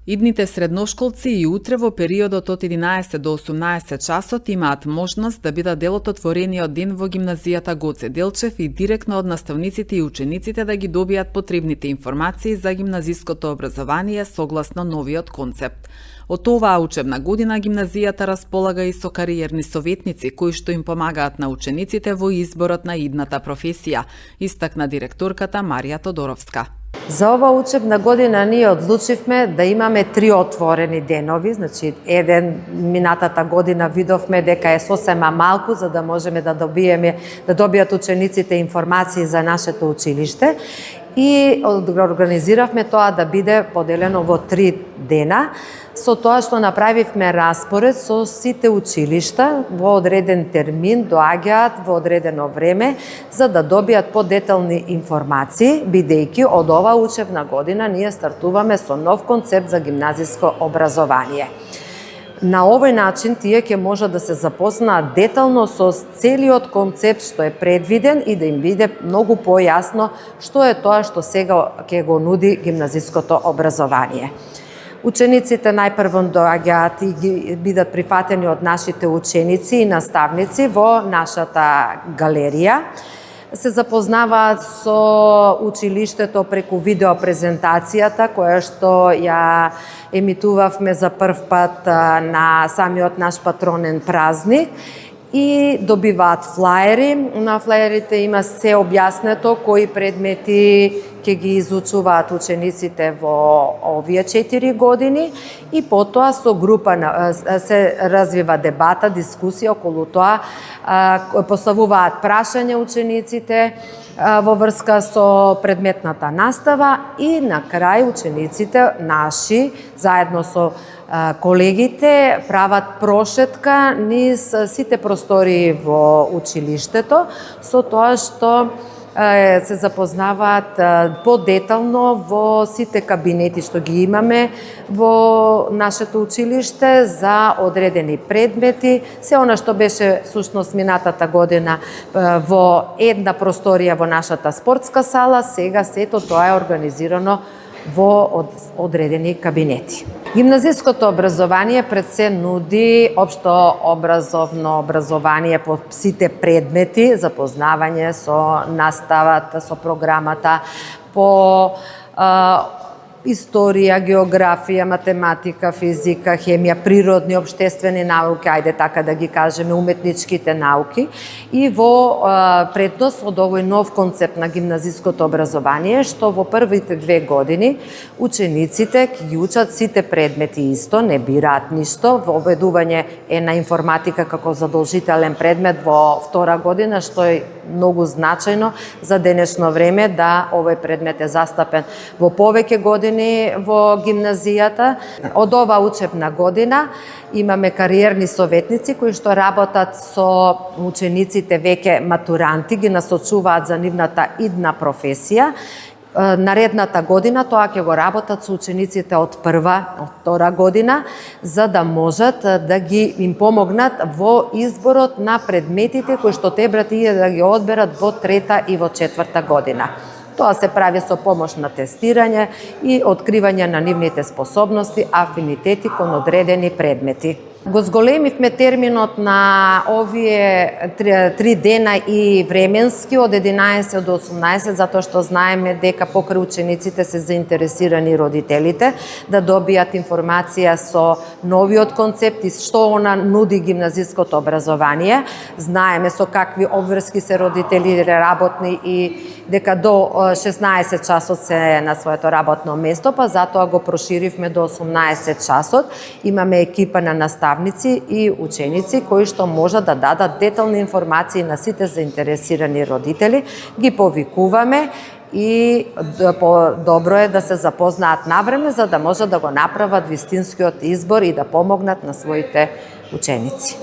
Идните средношколци и утре во периодот од 11 до 18 часот имаат можност да бидат дел од отворениот ден во гимназијата Гоце Делчев и директно од наставниците и учениците да ги добијат потребните информации за гимназиското образование согласно новиот концепт. Од оваа учебна година гимназијата располага и со кариерни советници кои што им помагаат на учениците во изборот на идната професија, истакна директорката Марија Тодоровска. За ова учебна година ние одлучивме да имаме 3 отворени денови, значи еден минатата година видовме дека е сосема малку за да можеме да добијат учениците информации за нашето училиште и организиравме тоа да биде поделено во 3 дена. Со тоа што направивме распоред со сите училишта во одреден термин доаѓаат во одредено време за да добијат подетални информации, бидејќи од ова учебна година ние стартуваме со нов концепт за гимназиско образование. На овој начин тие ќе можат да се запознаат детално со целиот концепт што е предвиден и да им биде многу појасно што е тоа што сега ќе го нуди гимназиското образование. Учениците најпрво доаѓаат и ги бидат прифатени од нашите ученици и наставници во нашата галерија. Се запознаваат со училиштето преку видеопрезентацијата која што ја емитувавме за прв пат на самиот наш патронен празник и добиваат флаери. На флаерите има се објаснето кои предмети ќе ги изучуваат учениците во овие 4 години и потоа со група се развива дебата, дискусија околу тоа, поставуваат прашања учениците во врска со предметната настава и на крај учениците наши заедно со колегите прават прошетка низ сите простории во училиштето со тоа што се запознаваат подетално во сите кабинети што ги имаме во нашето училиште за одредени предмети. Се она што беше всушност минатата година во една просторија во нашата спортска сала, сега сето тоа е организирано во одредени кабинети. Гимназиското образование пред се нуди општо образовно образование по сите предмети, запознавање со наставата, со програмата, по историја, географија, математика, физика, хемија, природни, општествени науки, ајде така да ги кажеме, уметничките науки. И во предност од овој нов концепт на гимназиското образование, што во првите 2 години учениците ќе ги учат сите предмети исто, не бираат ништо, воведување е на информатика како задолжителен предмет во 2 година, што е многу значајно за денешно време да овој предмет е застапен во повеќе години во гимназијата. Од ова учебна година имаме кариерни советници кои што работат со учениците веќе матуранти, ги насочуваат за нивната идна професија. Наредната година тоа ќе го работат со учениците од 1-ва, од 2-ра година, за да можат да ги им помогнат во изборот на предметите кои што треба тие да ги одберат во 3-та и во 4-та година. Тоа се прави со помош на тестирање и откривање на нивните способности, афинитети кон одредени предмети. Го зголемивме терминот на овие 3 дена и временски од 11 до 18, затоа што знаеме дека покрај учениците се заинтересирани родителите да добијат информација со новиот концепт и што она нуди гимназиското образование. Знаеме со какви обврски се родители работни и дека до 16 часот се на своето работно место, па затоа го проширивме до 18 часот. Имаме екипа на наставници и ученици кои што можат да дадат детални информации на сите заинтересирани родители. Ги повикуваме и добро е да се запознаат навреме за да можат да го направат вистинскиот избор и да помогнат на своите ученици.